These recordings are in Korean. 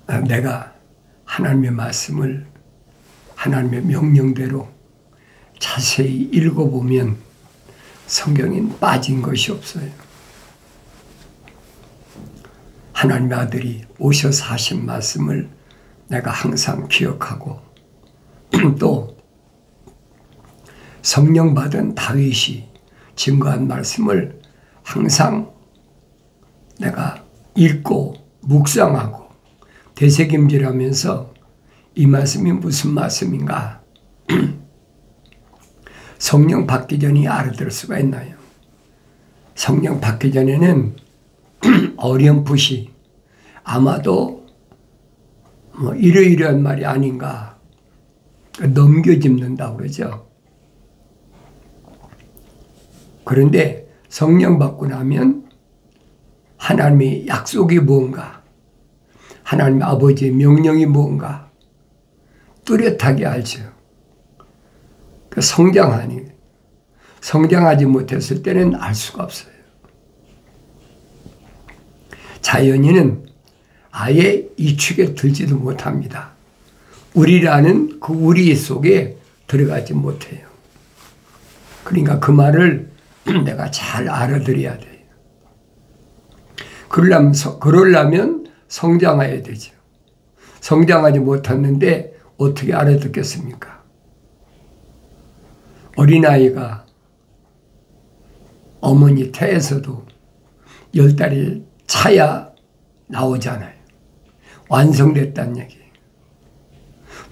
내가 하나님의 말씀을 하나님의 명령대로 자세히 읽어보면 성경엔 빠진 것이 없어요. 하나님의 아들이 오셔서 하신 말씀을 내가 항상 기억하고 또 성령 받은 다윗이 증거한 말씀을 항상 내가 읽고 묵상하고 되새김질하면서 이 말씀이 무슨 말씀인가 성령 받기 전에 알아들 수가 있나요? 성령 받기 전에는 어렴풋이 아마도 이러이러한 말이 아닌가 넘겨짚는다고 그러죠. 그런데 성령 받고 나면 하나님의 약속이 뭔가, 하나님 아버지의 명령이 뭔가 뚜렷하게 알죠. 성장하지 못했을 때는 알 수가 없어요. 자연인은 아예 이 축에 들지도 못합니다. 우리라는 그 우리 속에 들어가지 못해요. 그러니까 그 말을 내가 잘 알아들어야 돼요. 그러려면 성장해야 되죠. 성장하지 못했는데 어떻게 알아듣겠습니까? 어린아이가 어머니 태에서도 10달이 차야 나오잖아요. 완성됐다는 얘기예요.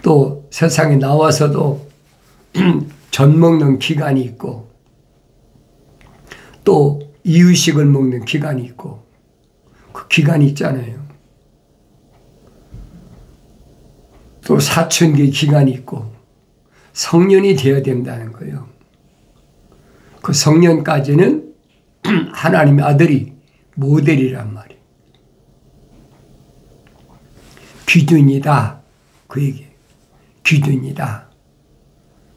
또 세상에 나와서도 젖 먹는 기간이 있고 또 이유식을 먹는 기간이 있고 그 기간이 있잖아요. 또 사춘기 기간이 있고 성년이 되어야 된다는 거예요. 그 성년까지는 하나님의 아들이 모델이란 말이에요. 기준이다. 그 얘기예요. 기준이다.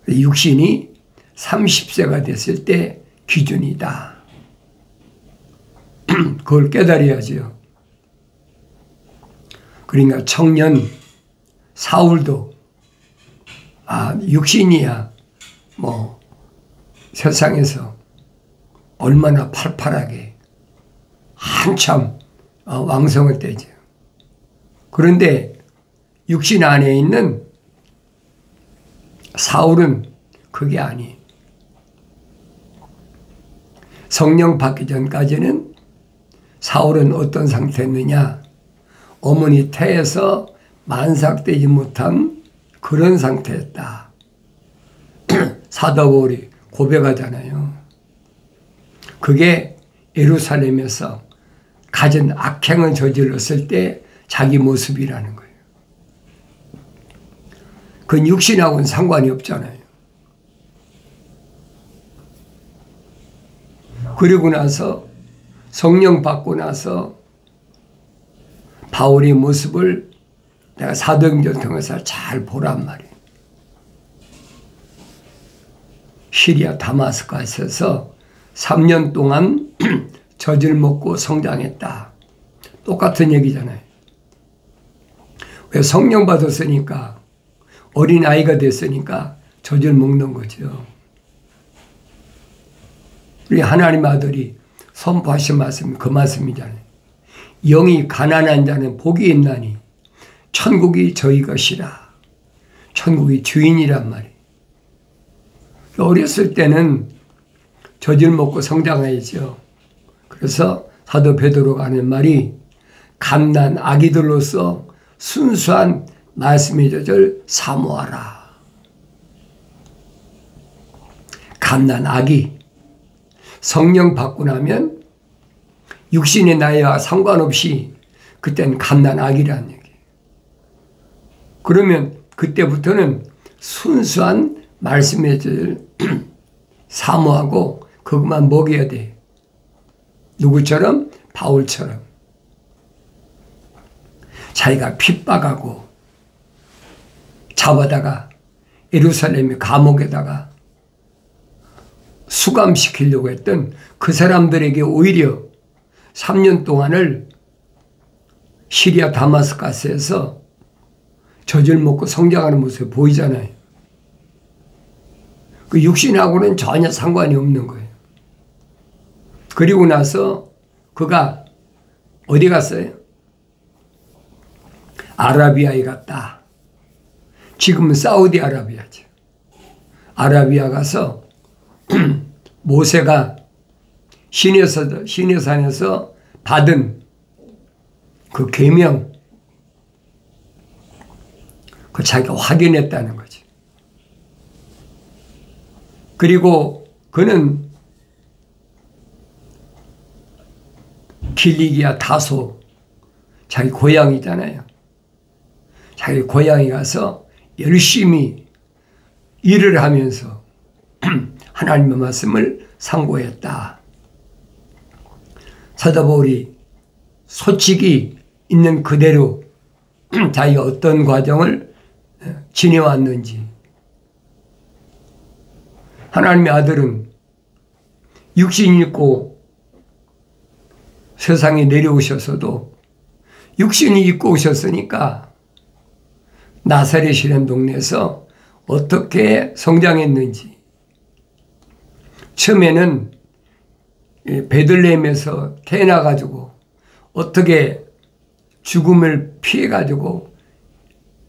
육신이 30세가 됐을 때 기준이다. 그걸 깨달아야죠. 그러니까 청년 사울도 육신이야 세상에서 얼마나 팔팔하게 한참 왕성할 때죠. 그런데 육신 안에 있는 사울은 그게 아니에요. 성령 받기 전까지는 사울은 어떤 상태였느냐? 어머니 태에서 만삭되지 못한 그런 상태였다. 사도 바울이 고백하잖아요. 그게 예루살렘에서 가진 악행을 저질렀을 때 자기 모습이라는 거예요. 그건 육신하고는 상관이 없잖아요. 그리고 나서 성령 받고 나서 바울의 모습을 내가 사도행전 통해서 잘 보란 말이에요. 시리아 다마스커스에서 3년 동안 젖을 먹고 성장했다. 똑같은 얘기잖아요. 왜 성령 받았으니까 어린아이가 됐으니까 젖을 먹는 거죠. 우리 하나님 아들이 선포하신 말씀이 그 말씀이잖아요. 영이 가난한 자는 복이 있나니 천국이 저희 것이라. 천국이 주인이란 말이에요. 어렸을 때는 젖을 먹고 성장해야죠. 그래서 사도 베드로가 하는 말이 갓난 아기들로서 순수한 말씀의 젖을 사모하라. 갓난 아기. 성령 받고 나면 육신의 나이와 상관없이 그땐 갓난 아기라는 얘기예요. 그러면 그때부터는 순수한 말씀의 젖을 사모하고 그것만 먹여야 돼. 누구처럼? 바울처럼. 자기가 핍박하고 잡아다가 예루살렘의 감옥에다가 수감시키려고 했던 그 사람들에게 오히려 3년 동안을 시리아 다마스커스에서 젖을 먹고 성장하는 모습이 보이잖아요. 그 육신하고는 전혀 상관이 없는 거예요. 그리고 나서 그가 어디 갔어요? 아라비아에 갔다. 지금은 사우디아라비아죠. 아라비아 가서 모세가 시내산에서 받은 그 계명, 그 자기가 확인했다는 거지. 그리고 그는 길리기아 다소, 자기 고향이잖아요. 자기 고향에 가서 열심히 일을 하면서 하나님의 말씀을 상고했다. 사도 바울이 솔직히 있는 그대로 자기가 어떤 과정을 지내왔는지. 하나님의 아들은 육신이 있고 세상에 내려오셔서도 육신이 입고 오셨으니까 나사렛이라는 동네에서 어떻게 성장했는지. 처음에는 베들레헴에서 태어나가지고 어떻게 죽음을 피해가지고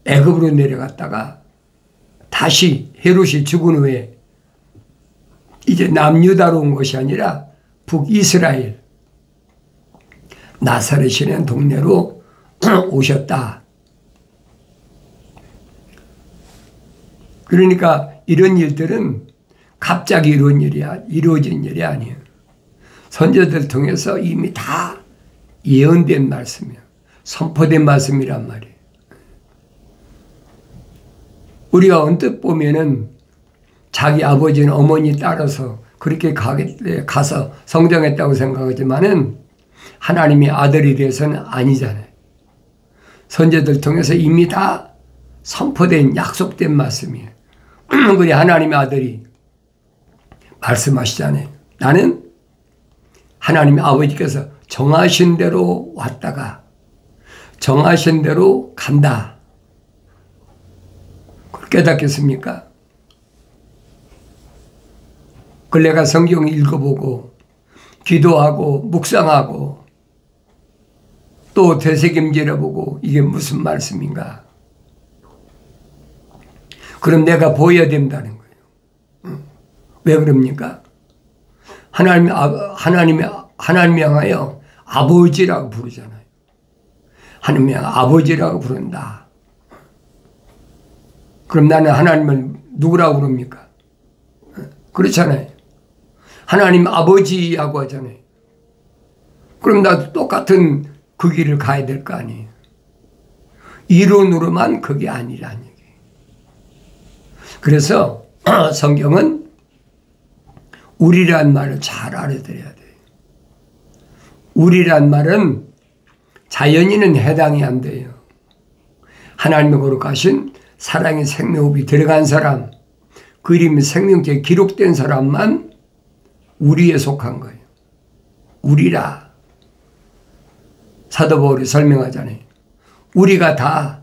애굽으로 내려갔다가 다시 헤롯이 죽은 후에 이제 남유다로 온 것이 아니라 북이스라엘 나사렛이라는 동네로 오셨다. 그러니까 이런 일들은 갑자기 이루어진 일이 아니에요. 선지자들 통해서 이미 다 예언된 말씀이에요. 선포된 말씀이란 말이에요. 우리가 언뜻 보면은 자기 아버지는 어머니 따라서 그렇게 가서 성장했다고 생각하지만은 하나님의 아들이 돼서는 아니잖아요. 선지자들 통해서 이미 다 선포된 약속된 말씀이에요. 그래 하나님의 아들이 말씀하시잖아요. 나는 하나님의 아버지께서 정하신 대로 왔다가 정하신 대로 간다. 깨닫겠습니까? 그걸 내가 성경 읽어보고 기도하고 묵상하고 또 되새김질해보고 이게 무슨 말씀인가? 그럼 내가 보여야 된다는 거예요. 왜 그럽니까? 하나님이 향하여 아버지라고 부르잖아요. 하나님이 아버지라고 부른다. 그럼 나는 하나님을 누구라고 부릅니까? 그렇잖아요. 하나님 아버지라고 하잖아요. 그럼 나도 똑같은 그 길을 가야 될 거 아니에요. 이론으로만 그게 아니라는 얘기예요. 그래서 성경은 우리란 말을 잘 알아들어야 돼요. 우리란 말은 자연인은 해당이 안 돼요. 하나님의 거룩하신 사랑의 생명호흡이 들어간 사람, 그 이름이 생명책에 기록된 사람만 우리에 속한 거예요. 우리라. 사도 바울이 설명하잖아요. 우리가 다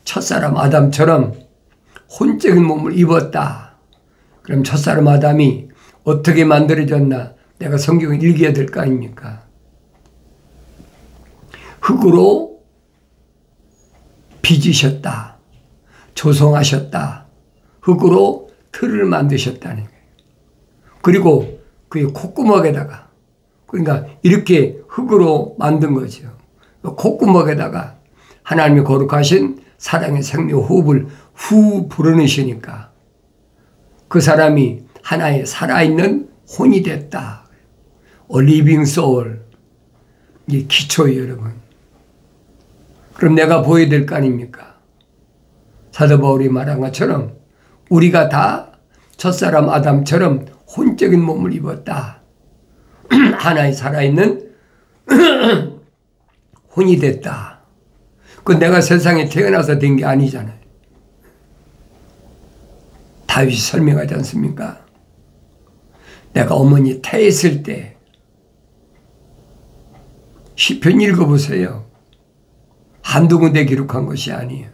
첫사람 아담처럼 혼적인 몸을 입었다. 그럼 첫사람 아담이 어떻게 만들어졌나? 내가 성경을 읽어야 될 거 아닙니까? 흙으로 빚으셨다. 조성하셨다. 흙으로 틀을 만드셨다는 거예요. 그리고 그 콧구멍에다가, 그러니까 이렇게 흙으로 만든 거죠. 콧구멍에다가 하나님의 거룩하신 사랑의 생명 호흡을 후 불어넣으시니까 그 사람이 하나의 살아있는 혼이 됐다. living soul. 이게 기초예요, 여러분. 그럼 내가 보여야 될 거 아닙니까? 사도 바울이 말한 것처럼 우리가 다 첫사람 아담처럼 혼적인 몸을 입었다. 하나의 살아있는 혼이 됐다. 그 내가 세상에 태어나서 된 게 아니잖아요. 다윗이 설명하지 않습니까? 내가 어머니 태했을 때 시편 읽어보세요. 한두 군데 기록한 것이 아니에요.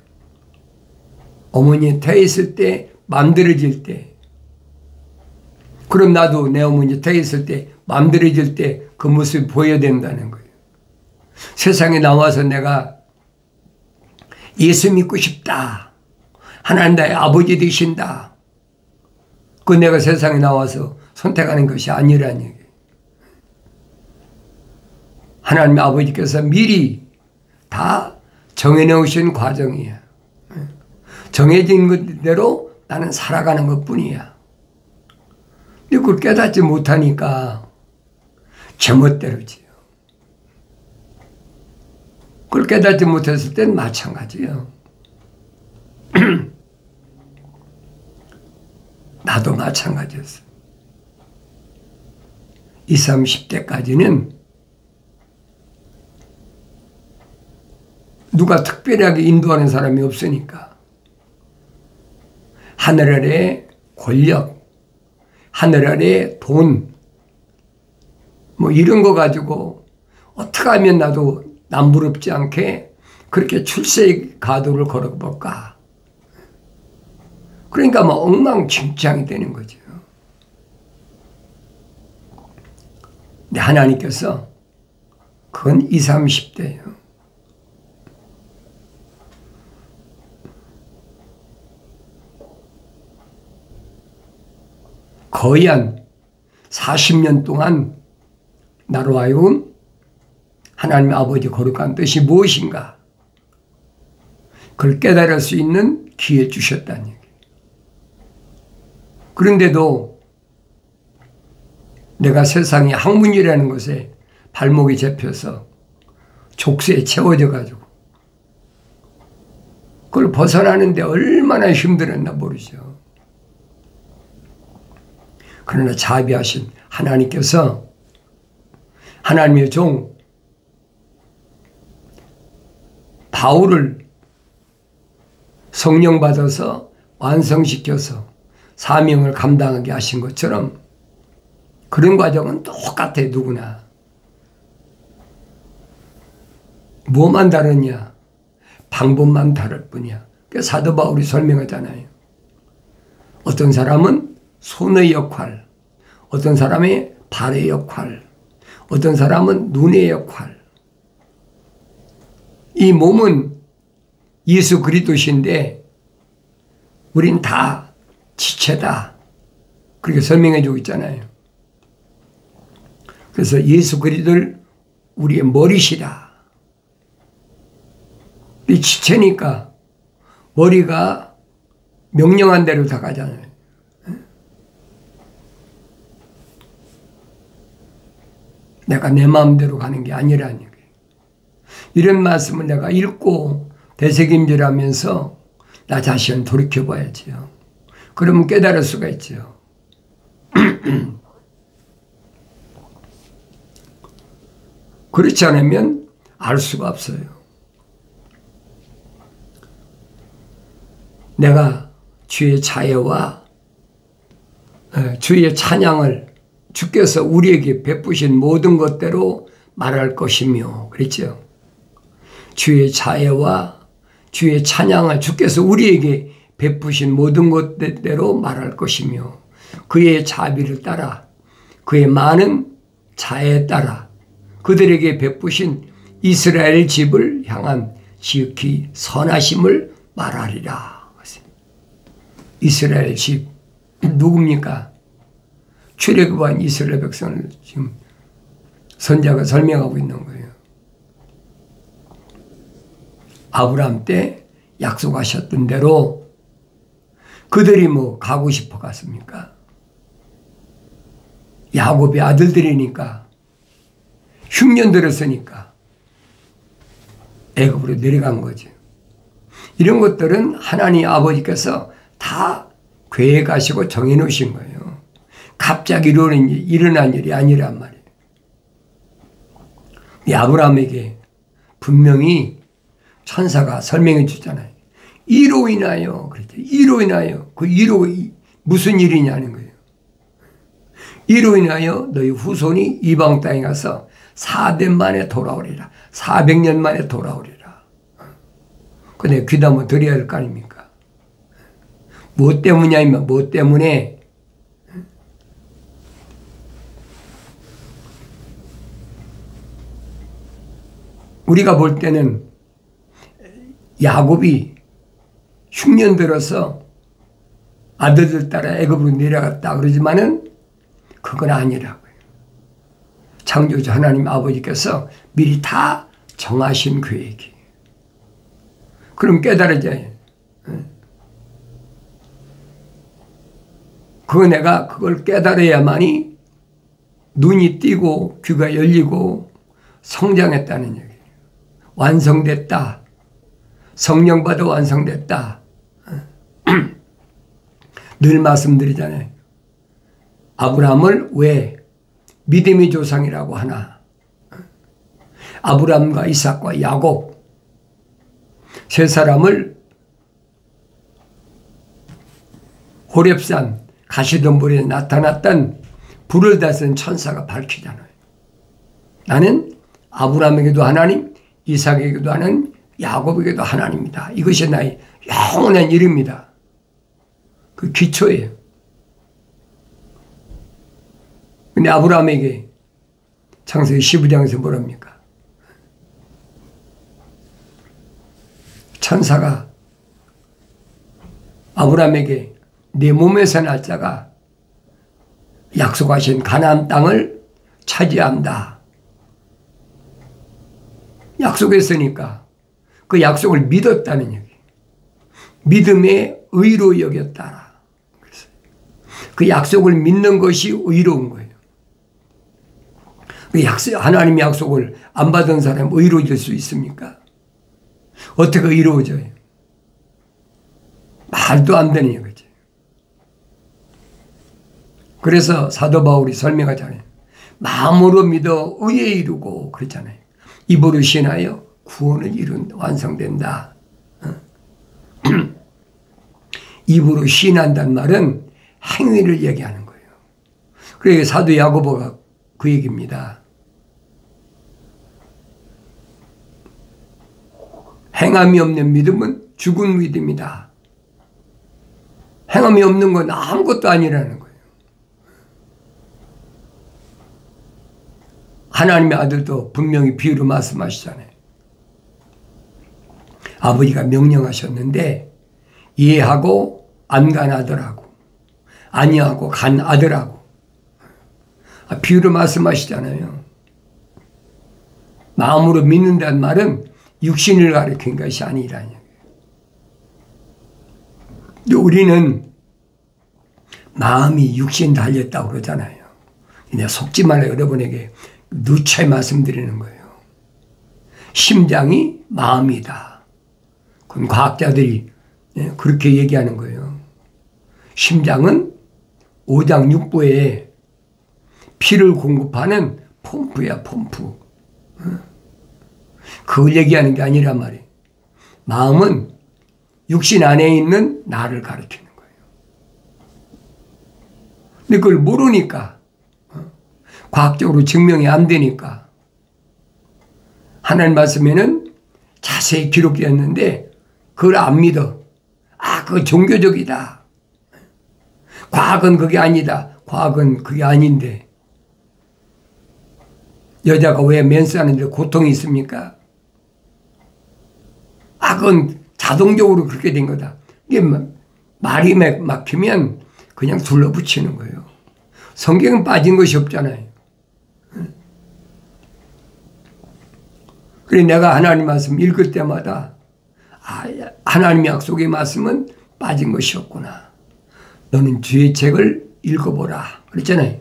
어머니 태에 있을 때 맘들어질 때, 그럼 나도 내 어머니 태에 있을 때 맘들어질 때 그 모습이 보여야 된다는 거예요. 세상에 나와서 내가 예수 믿고 싶다, 하나님 나의 아버지 되신다, 그 내가 세상에 나와서 선택하는 것이 아니라는 얘기예요. 하나님 아버지께서 미리 다 정해놓으신 과정이야. 정해진 것대로 나는 살아가는 것뿐이야. 근데 그걸 깨닫지 못하니까 제멋대로지요. 그걸 깨닫지 못했을 땐 마찬가지예요. 나도 마찬가지였어. 20, 30대까지는 누가 특별하게 인도하는 사람이 없으니까 하늘 아래 권력, 하늘 아래 돈, 뭐 이런 거 가지고 어떻게 하면 나도 남부럽지 않게 그렇게 출세의 가도를 걸어볼까. 그러니까 뭐 엉망진창이 되는 거죠. 근데 하나님께서 그건 20, 30대예요. 거의 한 40년 동안 나로 하여금 하나님 아버지 거룩한 뜻이 무엇인가 그걸 깨달을 수 있는 기회 주셨다는 얘기예요. 그런데도 내가 세상의 학문이라는 것에 발목이 잡혀서 족쇄에 채워져 가지고 그걸 벗어나는데 얼마나 힘들었나 모르죠. 그러나 자비하신 하나님께서 하나님의 종 바울을 성령 받아서 완성시켜서 사명을 감당하게 하신 것처럼 그런 과정은 똑같아요. 누구나. 뭐만 다르냐? 방법만 다를 뿐이야. 사도 바울이 설명하잖아요. 어떤 사람은 손의 역할, 어떤 사람의 발의 역할, 어떤 사람은 눈의 역할. 이 몸은 예수 그리스도신데 우린 다 지체다. 그렇게 설명해 주고 있잖아요. 그래서 예수 그리스도를 우리의 머리시라. 이 지체니까 머리가 명령한 대로 다 가잖아요. 내가 내 마음대로 가는 게 아니라는 얘기예요. 이런 말씀을 내가 읽고 되새김질하면서 나 자신을 돌이켜봐야지요. 그러면 깨달을 수가 있죠. 그렇지 않으면 알 수가 없어요. 내가 주의 자애와 주의 찬양을 주께서 우리에게 베푸신 모든 것대로 말할 것이며 그랬죠. 주의 자애와 주의 찬양을 주께서 우리에게 베푸신 모든 것대로 말할 것이며 그의 자비를 따라 그의 많은 자애에 따라 그들에게 베푸신 이스라엘 집을 향한 지극히 선하심을 말하리라. 이스라엘 집 누굽니까? 출애굽한 이스라엘 백성을 지금 선자가 설명하고 있는 거예요. 아브라함 때 약속하셨던 대로 그들이 뭐 가고 싶어 갔습니까? 야곱의 아들들이니까 흉년 들었으니까 애굽으로 내려간 거죠. 이런 것들은 하나님 아버지께서 다 계획하시고 정해놓으신 거예요. 갑자기 일어난 일이 아니란 말이에요. 이 아브라함에게 분명히 천사가 설명해 주잖아요. 이로 인하여 그랬죠. 이로 인하여 그 이로 무슨 일이냐는 거예요. 이로 인하여 너희 후손이 이방 땅에 가서 4대 만에 돌아오리라. 400년 만에 돌아오리라. 근데 귀담아 드려야 할 거 아닙니까? 무엇 때문이냐면 무엇 때문에 우리가 볼 때는 야곱이 흉년 들어서 아들들 따라 애굽으로 내려갔다 그러지만은 그건 아니라고요. 창조주 하나님 아버지께서 미리 다 정하신 계획이. 그럼 깨달아져요. 내가 그걸 깨달아야만이 눈이 띄고 귀가 열리고 성장했다는 얘기예요. 완성됐다. 성령 받아 완성됐다. 늘 말씀드리잖아요. 아브라함을 왜 믿음의 조상이라고 하나? 아브라함과 이삭과 야곱 세 사람을 호렙산 가시덤불에 나타났던 불을 다스린 천사가 밝히잖아요. 나는 아브라함에게도 하나님, 이삭에게도 하나님, 야곱에게도 하나님이다. 이것이 나의 영원한 이름이다. 그 기초예요. 근데 아브라함에게 창세기 15장에서 뭐랍니까? 천사가 아브라함에게 네 몸에서 날 자가 약속하신 가나안 땅을 차지한다. 약속했으니까 그 약속을 믿었다는 얘기. 믿음의 의로 여겼다. 그 약속을 믿는 것이 의로운 거예요. 하나님의 약속을 안 받은 사람 의로워질 수 있습니까? 어떻게 의로워져요? 말도 안 되는 얘기죠. 그래서 사도 바울이 설명하잖아요. 마음으로 믿어 의에 이루고 그랬잖아요. 입으로 신하여 구원을 이룬 완성된다. 입으로 신한다는 말은 행위를 얘기하는 거예요. 그래서 사도 야고보가 그 얘기입니다. 행함이 없는 믿음은 죽은 믿음이다. 행함이 없는 건 아무것도 아니라는 거예요. 하나님의 아들도 분명히 비유로 말씀하시잖아요. 아버지가 명령하셨는데 이해하고 안 간 아들하고 아니하고 간 아들하고 비유로 말씀하시잖아요. 마음으로 믿는다는 말은 육신을 가리킨 것이 아니라는 얘기예요. 우리는 마음이 육신 달렸다고 그러잖아요. 내가 속지 말라 여러분에게 누차게 말씀드리는 거예요. 심장이 마음이다. 그건 과학자들이 그렇게 얘기하는 거예요. 심장은 오장육부에 피를 공급하는 펌프야, 펌프. 그걸 얘기하는 게 아니란 말이에요. 마음은 육신 안에 있는 나를 가르치는 거예요. 근데 그걸 모르니까, 과학적으로 증명이 안 되니까, 하나님 말씀에는 자세히 기록되었는데, 그걸 안 믿어. 그거 종교적이다. 과학은 그게 아니다. 과학은 그게 아닌데. 여자가 왜 맨스하는데 고통이 있습니까? 그건 자동적으로 그렇게 된 거다. 이게 말이 막히면 그냥 둘러붙이는 거예요. 성경은 빠진 것이 없잖아요. 그래 내가 하나님 말씀 읽을 때마다 하나님의 약속의 말씀은 빠진 것이 없구나. 너는 주의 책을 읽어보라. 그랬잖아요.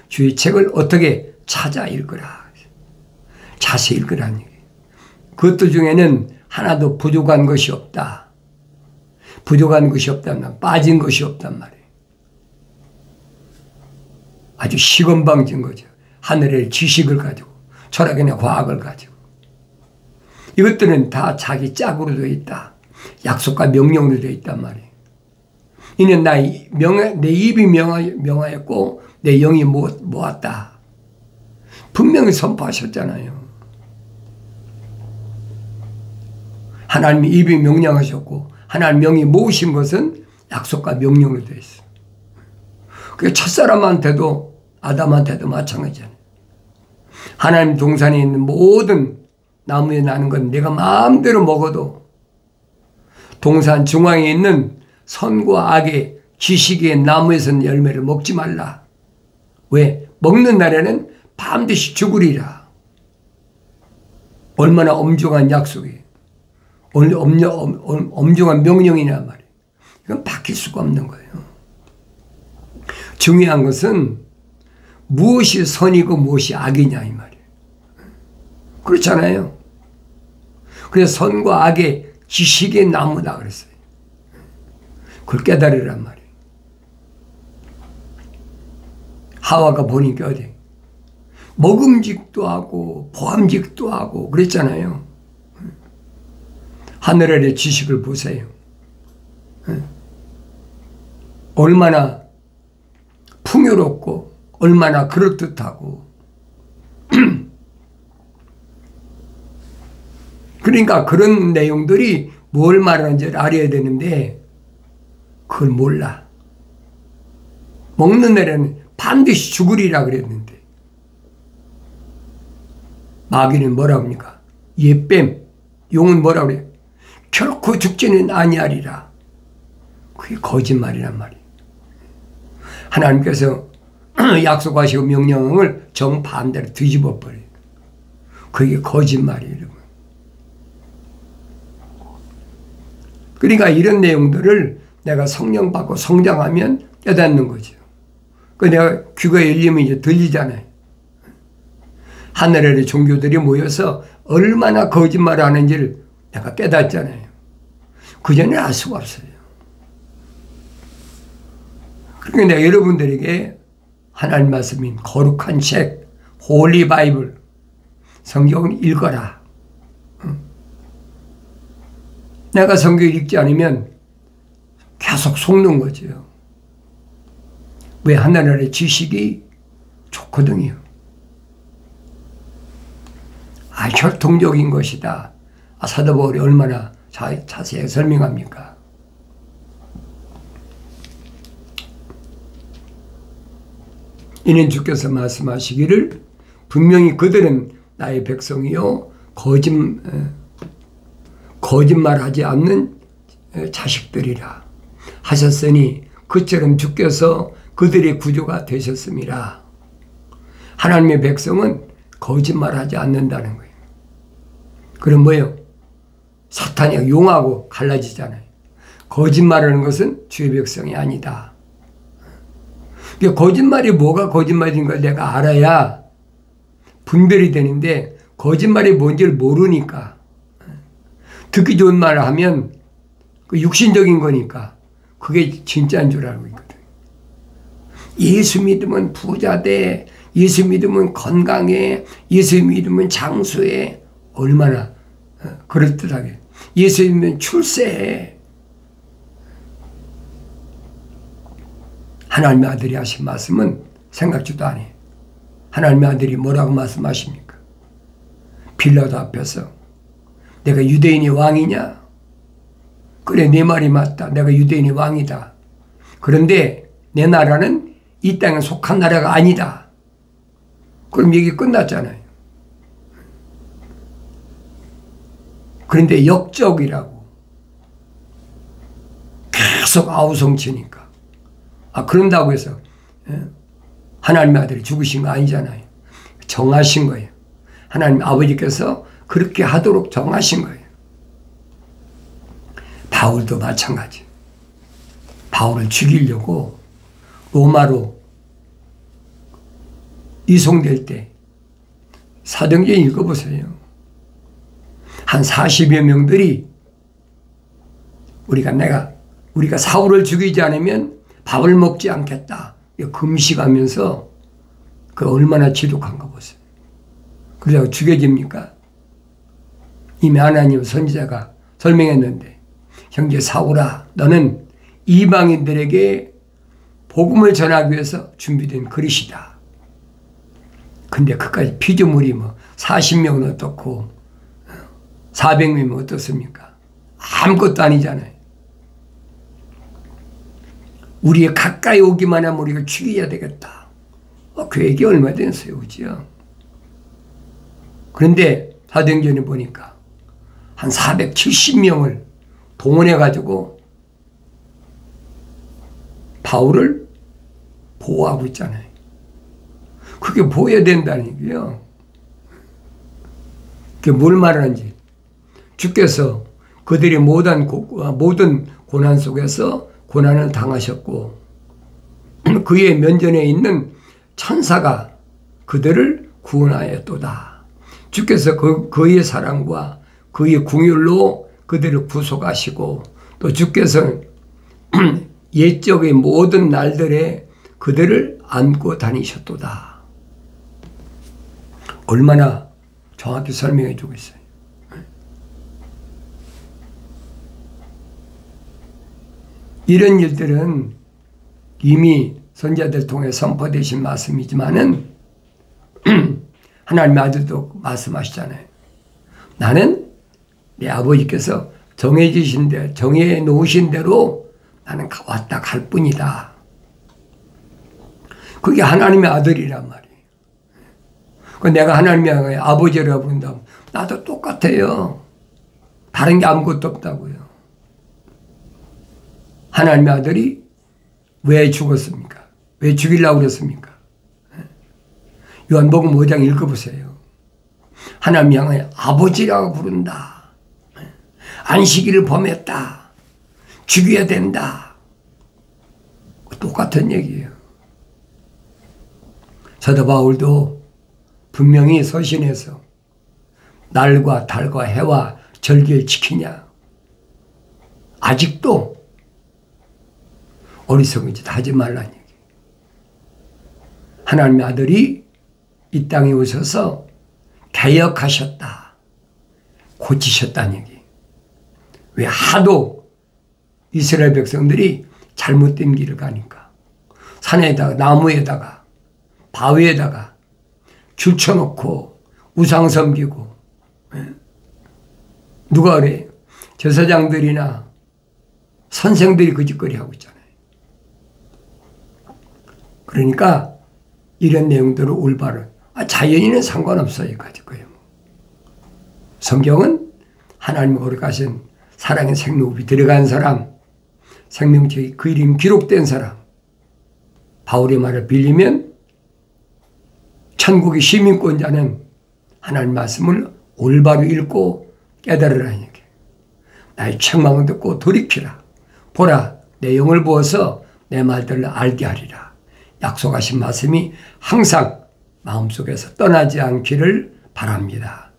주의 책을 어떻게 찾아 읽으라. 자세히 읽으라는 얘기예요. 그것들 중에는 하나도 부족한 것이 없다. 부족한 것이 없다면 빠진 것이 없단 말이에요. 아주 시건방진 거죠. 하늘의 지식을 가지고 철학이나 과학을 가지고 이것들은 다 자기 짝으로 되어 있다. 약속과 명령으로 되어 있단 말이에요. 이는 내 입이 명하였고 내 영이 모았다. 분명히 선포하셨잖아요. 하나님이 입이 명령하셨고 하나님 명이 모으신 것은 약속과 명령으로 되어 있어요. 그 첫사람한테도 아담한테도 마찬가지잖아요. 하나님 동산에 있는 모든 나무에 나는 건 내가 마음대로 먹어도 동산 중앙에 있는 선과 악의 지식의 나무에서는 열매를 먹지 말라. 왜? 먹는 날에는 반드시 죽으리라. 얼마나 엄중한 약속이에요. 엄중한 명령이란 말이에요. 이건 바뀔 수가 없는 거예요. 중요한 것은 무엇이 선이고 무엇이 악이냐 이 말이에요. 그렇잖아요. 그래서 선과 악의 지식의 나무다 그랬어요. 그걸 깨달으란 말이에요. 하와가 보니까 어디 먹음직도 하고 보암직도 하고 그랬잖아요. 하늘 아래 지식을 보세요. 얼마나 풍요롭고 얼마나 그럴듯하고 그러니까 그런 내용들이 뭘 말하는지를 알아야 되는데 그걸 몰라. 먹는 날에는 반드시 죽으리라 그랬는데 마귀는 뭐라 합니까? 예뱀, 용은 뭐라 그래요? 결코 죽지는 아니하리라. 그게 거짓말이란 말이에요. 하나님께서 약속하시고 명령을 정반대로 뒤집어 버려요. 그게 거짓말이에요. 그러니까 이런 내용들을 내가 성령 받고 성장하면 깨닫는 거죠. 그 내가 귀가 열리면 이제 들리잖아요. 하늘 아래 종교들이 모여서 얼마나 거짓말을 하는지를 내가 깨닫잖아요. 그전에 알 수가 없어요. 그러니까 내가 여러분들에게 하나님 말씀인 거룩한 책, 홀리 바이블, 성경을 읽어라. 내가 성경을 읽지 않으면 계속 속는 거죠. 왜? 하늘 아래 지식이 좋거든요. 혈통적인 것이다. 사도 바울이 얼마나 자세히 설명합니까? 이는 주께서 말씀하시기를 분명히 그들은 나의 백성이요 거짓말하지 않는 자식들이라 하셨으니 그처럼 주께서 그들의 구조가 되셨습니다. 하나님의 백성은 거짓말하지 않는다는 거예요. 그럼 뭐예요? 사탄이 용하고 갈라지잖아요. 거짓말하는 것은 주의 백성이 아니다. 거짓말이 뭐가 거짓말인 걸 내가 알아야 분별이 되는데 거짓말이 뭔지를 모르니까 듣기 좋은 말을 하면 그 육신적인 거니까 그게 진짜인 줄 알고 있거든. 예수 믿으면 부자 돼. 예수 믿으면 건강해. 예수 믿으면 장수해. 얼마나 그럴듯하게. 예수 믿으면 출세해. 하나님의 아들이 하신 말씀은 생각지도 안 해. 하나님의 아들이 뭐라고 말씀하십니까? 빌라도 앞에서 내가 유대인의 왕이냐? 그래, 내 말이 맞다. 내가 유대인의 왕이다. 그런데 내 나라는 이 땅에 속한 나라가 아니다. 그럼 얘기 끝났잖아요. 그런데 역적이라고 계속 아우성치니까 그런다고 해서 하나님의 아들이 죽으신 거 아니잖아요. 정하신 거예요. 하나님 아버지께서 그렇게 하도록 정하신 거예요. 바울도 마찬가지. 바울을 죽이려고 로마로 이송될 때 사도행전 읽어보세요. 한 40여 명들이 우리가 사울을 죽이지 않으면 밥을 먹지 않겠다. 금식하면서 그 얼마나 지독한가 보세요. 그러다가 죽여집니까? 이미 하나님 선지자가 설명했는데 형제 사울아 너는 이방인들에게 복음을 전하기 위해서 준비된 그릇이다. 근데 그까지 피조물이 40명은 어떻고 400명은 어떻습니까? 아무것도 아니잖아요. 우리가 가까이 오기만 하면 우리가 죽여야 되겠다. 계획이 얼마든 세우지요. 그런데 사도행전에 보니까 한 470명을 동원해가지고 바울을 보호하고 있잖아요. 그게 보여야 된다는 얘기예요. 그게 뭘 말하는지. 주께서 그들의 모든 고난 속에서 고난을 당하셨고 그의 면전에 있는 천사가 그들을 구원하였도다. 주께서 그의 사랑과 그의 궁율로 그들을 구속하시고 또 주께서 옛적의 모든 날들에 그들을 안고 다니셨도다. 얼마나 정확히 설명해 주고 있어요. 이런 일들은 이미 선지자들 통해 선포되신 말씀이지만은 하나님의 아들도 말씀하시잖아요. 나는 내 아버지께서 정해 놓으신 대로 나는 왔다 갈 뿐이다. 그게 하나님의 아들이란 말이에요. 내가 하나님의 아버지라고 부른다면 나도 똑같아요. 다른 게 아무것도 없다고요. 하나님의 아들이 왜 죽었습니까? 왜 죽이려고 그랬습니까? 요한복음 5장 읽어보세요. 하나님 향하여 아버지라고 부른다. 안식일을 범했다. 죽여야 된다. 똑같은 얘기예요. 사도 바울도 분명히 서신에서 날과 달과 해와 절기를 지키냐. 아직도 어리석은 짓 하지 말라는 얘기. 하나님의 아들이 이 땅에 오셔서 개혁하셨다. 고치셨다는 얘기. 왜 하도 이스라엘 백성들이 잘못된 길을 가니까 산에다가 나무에다가 바위에다가 줄 쳐놓고 우상 섬기고 누가 그래? 제사장들이나 선생들이 그 짓거리 하고 있잖아요. 그러니까 이런 내용들을 올바른 자연인은 상관없어요. 가지고요. 성경은 하나님 거룩하신 사랑의 생로흡이 들어간 사람, 생명책이 그 이름 기록된 사람, 바울의 말을 빌리면 천국의 시민권자는 하나님 말씀을 올바로 읽고 깨달으라는 얘기. 나의 책망을 듣고 돌이키라. 보라, 내 영을 부어서 내 말들을 알게 하리라. 약속하신 말씀이 항상 마음속에서 떠나지 않기를 바랍니다.